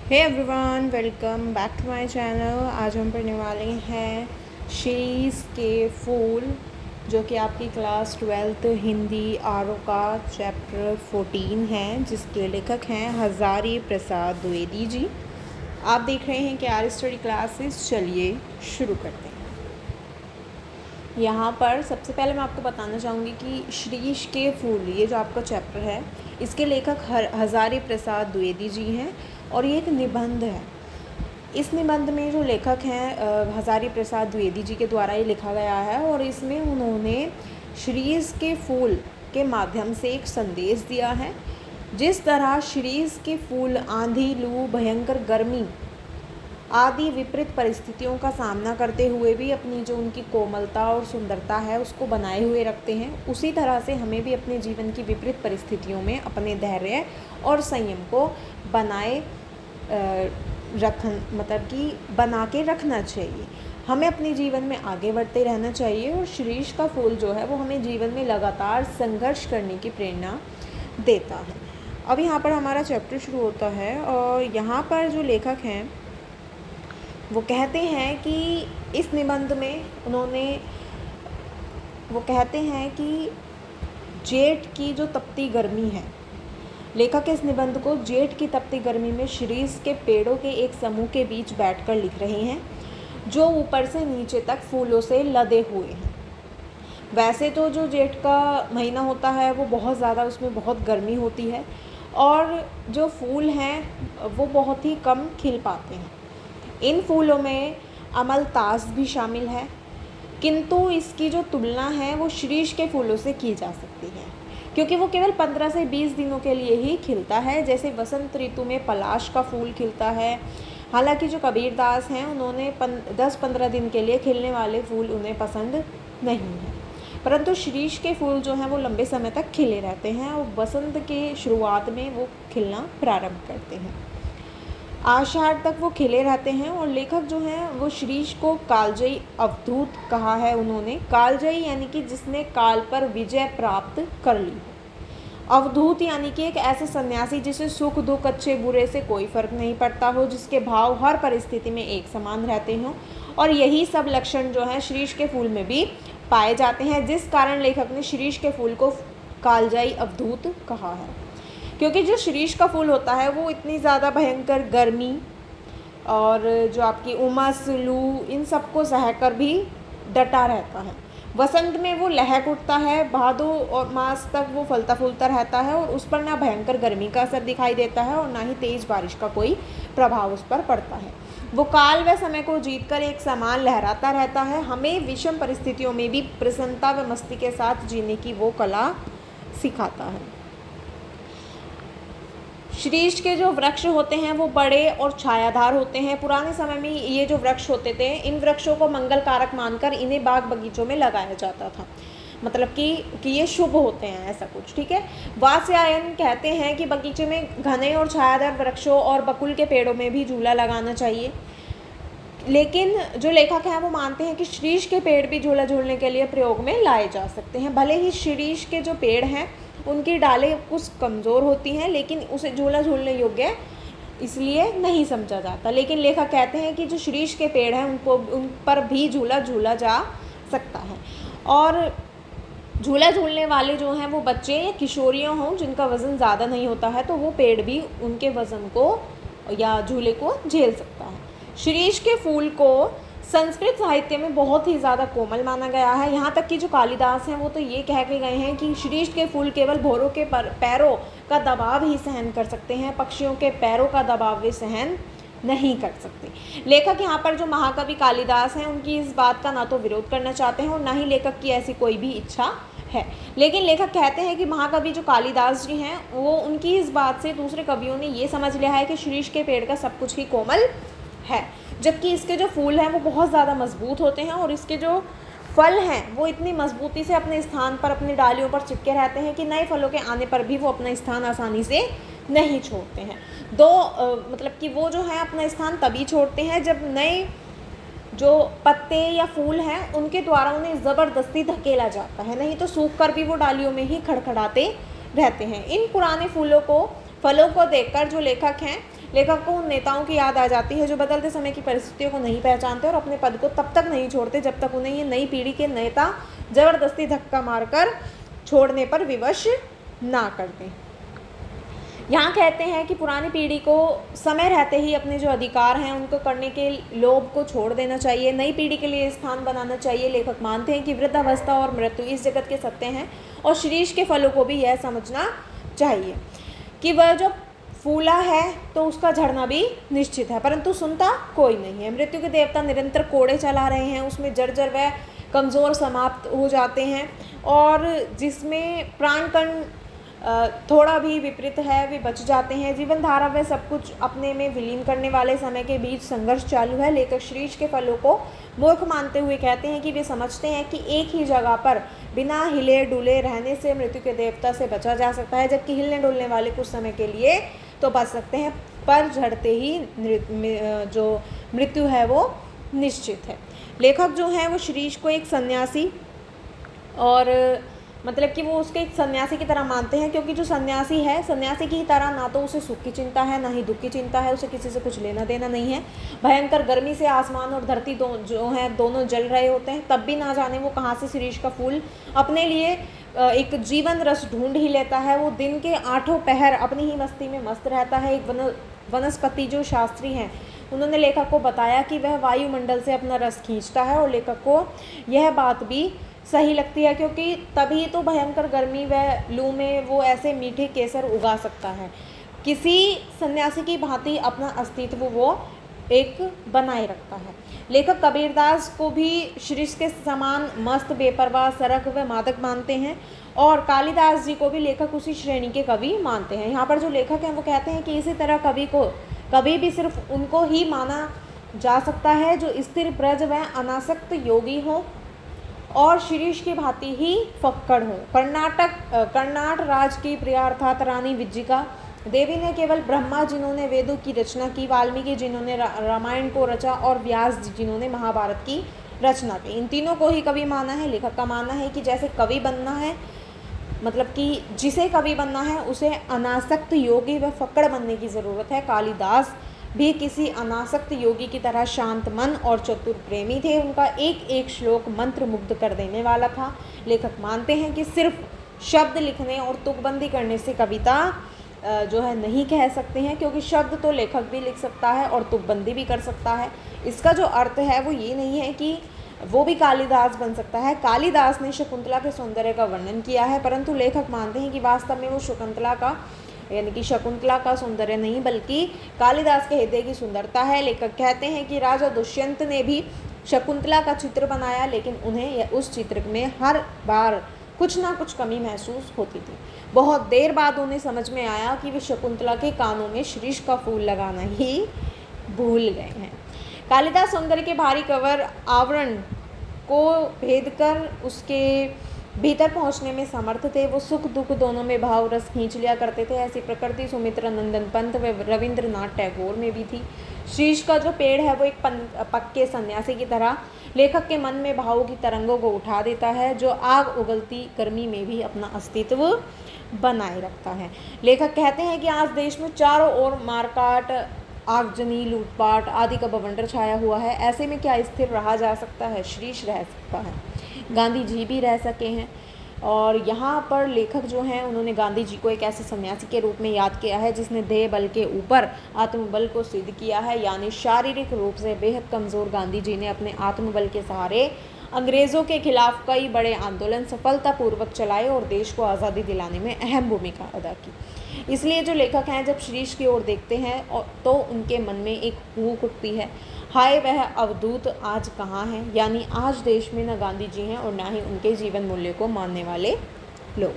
Hey everyone, welcome back to my channel. आज हम पढ़ने वाले हैं शीरीज़ के फूल, जो कि आपकी क्लास 12th हिंदी आर का चैप्टर 14 है, जिसके लेखक हैं हज़ारी प्रसाद द्विवेदी जी। आप देख रहे हैं कि आर स्टडी क्लासेस। चलिए शुरू करते हैं। यहाँ पर सबसे पहले मैं आपको बताना चाहूँगी कि शीरीष के फूल, ये जो आपका चैप्टर है, इसके लेखक हज़ारी प्रसाद द्विवेदी जी हैं और ये एक निबंध है। इस निबंध में जो लेखक हैं हज़ारी प्रसाद द्विवेदी जी के द्वारा ये लिखा गया है और इसमें उन्होंने शीरीष के फूल के माध्यम से एक संदेश दिया है। जिस तरह शीरीष के फूल आंधी, लू, भयंकर गर्मी आदि विपरीत परिस्थितियों का सामना करते हुए भी अपनी जो उनकी कोमलता और सुंदरता है उसको बनाए हुए रखते हैं, उसी तरह से हमें भी अपने जीवन की विपरीत परिस्थितियों में अपने धैर्य और संयम को बनाए बना के रखना चाहिए। हमें अपने जीवन में आगे बढ़ते रहना चाहिए और शीरीष का फूल जो है वो हमें जीवन में लगातार संघर्ष करने की प्रेरणा देता है। अब यहाँ पर हमारा चैप्टर शुरू होता है और यहाँ पर जो लेखक हैं वो कहते हैं कि इस निबंध में वो कहते हैं कि जेठ की जो तपती गर्मी है, लेखक इस निबंध को जेठ की तपती गर्मी में शीरीष के पेड़ों के एक समूह के बीच बैठकर लिख रहे हैं, जो ऊपर से नीचे तक फूलों से लदे हुए हैं। वैसे तो जो जेठ का महीना होता है वो बहुत ज़्यादा, उसमें बहुत गर्मी होती है और जो फूल हैं वो बहुत ही कम खिल पाते हैं। इन फूलों में अमलतास भी शामिल है, किंतु इसकी जो तुलना है वो शीरीष के फूलों से की जा सकती है, क्योंकि वो केवल 15 से 20 दिनों के लिए ही खिलता है। जैसे वसंत ऋतु में पलाश का फूल खिलता है। हालांकि जो कबीरदास हैं उन्होंने 10-15 दिन के लिए खिलने वाले फूल उन्हें पसंद नहीं है, परंतु शीरीष के फूल जो हैं वो लंबे समय तक खिले रहते हैं और बसंत के शुरुआत में वो खिलना प्रारंभ करते हैं। आषाढ़ तक वो खिले रहते हैं और लेखक जो हैं वो शीरीष को कालजयी अवधूत कहा है। उन्होंने कालजयी यानी कि जिसने काल पर विजय प्राप्त कर ली। अवधूत यानी कि एक ऐसे सन्यासी जिसे सुख दुख, अच्छे बुरे से कोई फर्क नहीं पड़ता हो, जिसके भाव हर परिस्थिति में एक समान रहते हों, और यही सब लक्षण जो है शीरीष के फूल में भी पाए जाते हैं, जिस कारण लेखक ने शीरीष के फूल को कालजयी अवधूत कहा है। क्योंकि जो शीरीष का फूल होता है वो इतनी ज़्यादा भयंकर गर्मी और जो आपकी उमस, लू, इन सब को सहकर भी डटा रहता है। वसंत में वो लहक उठता है, भादो और मास तक वो फलता फूलता रहता है और उस पर ना भयंकर गर्मी का असर दिखाई देता है और ना ही तेज़ बारिश का कोई प्रभाव उस पर पड़ता है। वो काल व समय को जीतकर एक समान लहराता रहता है। हमें विषम परिस्थितियों में भी प्रसन्नता व मस्ती के साथ जीने की वो कला सिखाता है। शीरीष के जो वृक्ष होते हैं वो बड़े और छायादार होते हैं। पुराने समय में ये जो वृक्ष होते थे, इन वृक्षों को मंगल कारक मानकर इन्हें बाग बगीचों में लगाया जाता था, मतलब कि ये शुभ होते हैं, ऐसा कुछ। ठीक है। वात्स्यायन कहते हैं कि बगीचे में घने और छायादार वृक्षों और बकुल के पेड़ों में भी झूला लगाना चाहिए। लेकिन जो लेखक हैं वो मानते हैं कि शीरीष के पेड़ भी झूला झूलने के लिए प्रयोग में लाए जा सकते हैं। भले ही शीरीष के जो पेड़ हैं उनकी डालें कुछ कमज़ोर होती हैं, लेकिन उसे झूला झूलने योग्य इसलिए नहीं समझा जाता। लेकिन लेखक कहते हैं कि जो शीरीष के पेड़ हैं उन पर भी झूला झूला जा सकता है। और झूला झूलने वाले जो हैं वो बच्चे या किशोरियाँ हों जिनका वज़न ज़्यादा नहीं होता है, तो वो पेड़ भी उनके वज़न को या झूले को झेल सकता है। शीरीष के फूल को संस्कृत साहित्य में बहुत ही ज़्यादा कोमल माना गया है। यहाँ तक कि जो कालिदास हैं वो तो ये कह के गए हैं कि शीरीष के फूल केवल भौरों के पैरों का दबाव ही सहन कर सकते हैं, पक्षियों के पैरों का दबाव वे सहन नहीं कर सकते। लेखक यहाँ पर जो महाकवि कालिदास हैं उनकी इस बात का ना तो विरोध करना चाहते हैं और ना ही लेखक की ऐसी कोई भी इच्छा है। लेकिन लेखक कहते हैं कि महाकवि जो कालिदास जी हैं वो उनकी इस बात से दूसरे कवियों ने ये समझ लिया है कि शीरीष के पेड़ का सब कुछ ही कोमल है, जबकि इसके जो फूल हैं वो बहुत ज़्यादा मजबूत होते हैं और इसके जो फल हैं वो इतनी मजबूती से अपने स्थान पर, अपनी डालियों पर चिपके रहते हैं कि नए फलों के आने पर भी वो अपना स्थान आसानी से नहीं छोड़ते हैं। मतलब कि वो जो है अपना स्थान तभी छोड़ते हैं जब नए जो पत्ते या फूल हैं उनके द्वारा उन्हें ज़बरदस्ती धकेला जाता है, नहीं तो सूख कर भी वो डालियों में ही खड़खड़ाते रहते हैं। इन पुराने फलों को देखकर जो लेखक हैं लेखक को उन नेताओं की याद आ जाती है जो बदलते समय की परिस्थितियों को नहीं पहचानते और अपने पद को तब तक नहीं छोड़ते जब तक उन्हें ये नई पीढ़ी के नेता जबरदस्ती धक्का मारकर छोड़ने पर विवश ना कर दें। यहाँ कहते हैं कि पुरानी पीढ़ी को समय रहते ही अपने जो अधिकार हैं उनको करने के लोभ को छोड़ देना चाहिए, नई पीढ़ी के लिए स्थान बनाना चाहिए। लेखक मानते हैं कि वृद्धावस्था और मृत्यु इस जगत के सत्य हैं और शीरीष के फलों को भी यह समझना चाहिए कि वह जो फूला है तो उसका झड़ना भी निश्चित है, परंतु सुनता कोई नहीं है। मृत्यु के देवता निरंतर कोड़े चला रहे हैं, उसमें जर्जर व कमज़ोर समाप्त हो जाते हैं और जिसमें प्राण कण थोड़ा भी विपरीत है वे बच जाते हैं। जीवन धारा व सब कुछ अपने में विलीन करने वाले समय के बीच संघर्ष चालू है। लेखक शीरीष के फलों को मूर्ख मानते हुए कहते हैं कि वे समझते हैं कि एक ही जगह पर बिना हिले डुले रहने से मृत्यु के देवता से बचा जा सकता है, जबकि हिलने डुलने वाले कुछ समय के लिए तो बच सकते हैं, पर झड़ते ही जो मृत्यु है वो निश्चित है। लेखक जो है वो शीरीष को एक सन्यासी और मतलब कि वो उसके एक सन्यासी की तरह मानते हैं, क्योंकि जो सन्यासी है सन्यासी की तरह ना तो उसे सुख की चिंता है ना ही दुख की चिंता है, उसे किसी से कुछ लेना देना नहीं है। भयंकर गर्मी से आसमान और धरती जो हैं दोनों जल रहे होते हैं, तब भी ना जाने वो कहाँ से शीरीष का फूल अपने लिए एक जीवन रस ढूंढ ही लेता है। वो दिन के 8 पहर अपनी ही मस्ती में मस्त रहता है। एक वनस्पति जो शास्त्री हैं उन्होंने लेखक को बताया कि वह वायुमंडल से अपना रस खींचता है और लेखक को यह बात भी सही लगती है, क्योंकि तभी तो भयंकर गर्मी व लू में वो ऐसे मीठे केसर उगा सकता है। किसी सन्यासी की भांति अपना अस्तित्व वो एक बनाए रखता है। लेखक कबीरदास को भी शीरीष के समान मस्त, बेपरवाह, सरक व मादक मानते हैं और कालिदास जी को भी लेखक उसी श्रेणी के कवि मानते हैं। यहाँ पर जो लेखक हैं वो कहते हैं कि इसी तरह कवि को कभी भी सिर्फ उनको ही माना जा सकता है जो स्थिर, ब्रज व अनासक्त योगी हों और शीरीष की भांति ही फक्कड़ हो। कर्नाट राज की प्रिया अर्थात रानी विज्जिका देवी ने केवल ब्रह्मा जिन्होंने वेदों की रचना की, वाल्मीकि जिन्होंने रामायण को रचा और व्यास जिन्होंने महाभारत की रचना की, इन तीनों को ही कवि माना है। लेखक का मानना है कि जैसे कवि बनना है, मतलब कि जिसे कवि बनना है उसे अनासक्त योगी व फक्कड़ बनने की ज़रूरत है। कालिदास भी किसी अनासक्त योगी की तरह शांत मन और चतुर प्रेमी थे। उनका एक एक श्लोक मंत्र मुग्ध कर देने वाला था। लेखक मानते हैं कि सिर्फ शब्द लिखने और तुकबंदी करने से कविता जो है नहीं कह सकते हैं, क्योंकि शब्द तो लेखक भी लिख सकता है और तुकबंदी भी कर सकता है। इसका जो अर्थ है वो ये नहीं है कि वो भी कालिदास बन सकता है। कालिदास ने शकुंतला के सौंदर्य का वर्णन किया है, परंतु लेखक मानते हैं कि वास्तव में वो शकुंतला का सौंदर्य नहीं बल्कि कालिदास के हृदय की सुंदरता है। लेखक कहते हैं कि राजा दुष्यंत ने भी शकुंतला का चित्र बनाया, लेकिन उन्हें उस चित्र में हर बार कुछ ना कुछ कमी महसूस होती थी। बहुत देर बाद उन्हें समझ में आया कि वे शकुंतला के कानों में शीरीष का फूल लगाना ही भूल गए हैं। कालिदास सौंदर्य के भारी कवर आवरण को भेद कर उसके भीतर पहुंचने में समर्थ थे। वो सुख दुख दोनों में भाव रस खींच लिया करते थे। ऐसी प्रकृति सुमित्रा नंदन पंत व रविंद्रनाथ टैगोर में भी थी। शीश का जो पेड़ है वो एक पक्के सन्यासी की तरह लेखक के मन में भावों की तरंगों को उठा देता है, जो आग उगलती गर्मी में भी अपना अस्तित्व बनाए रखता है। लेखक कहते हैं कि आज देश में चारों ओर मारकाट, आगजनी, लूटपाट आदि का बवंडर छाया हुआ है। ऐसे में क्या स्थिर रहा जा सकता है? शीश रह सकता है, गांधी जी भी रह सके हैं। और यहाँ पर लेखक जो हैं उन्होंने गांधी जी को एक ऐसे सन्यासी के रूप में याद किया है जिसने देह बल के ऊपर आत्मबल को सिद्ध किया है। यानी शारीरिक रूप से बेहद कमज़ोर गांधी जी ने अपने आत्मबल के सहारे अंग्रेज़ों के खिलाफ कई बड़े आंदोलन सफलतापूर्वक चलाए और देश को आज़ादी दिलाने में अहम भूमिका अदा की। इसलिए जो लेखक हैं जब शीश की ओर देखते हैं तो उनके मन में एक भूख उठती है, हाय वह अवधूत आज कहाँ हैं। यानी आज देश में न गांधी जी हैं और ना ही उनके जीवन मूल्य को मानने वाले लोग।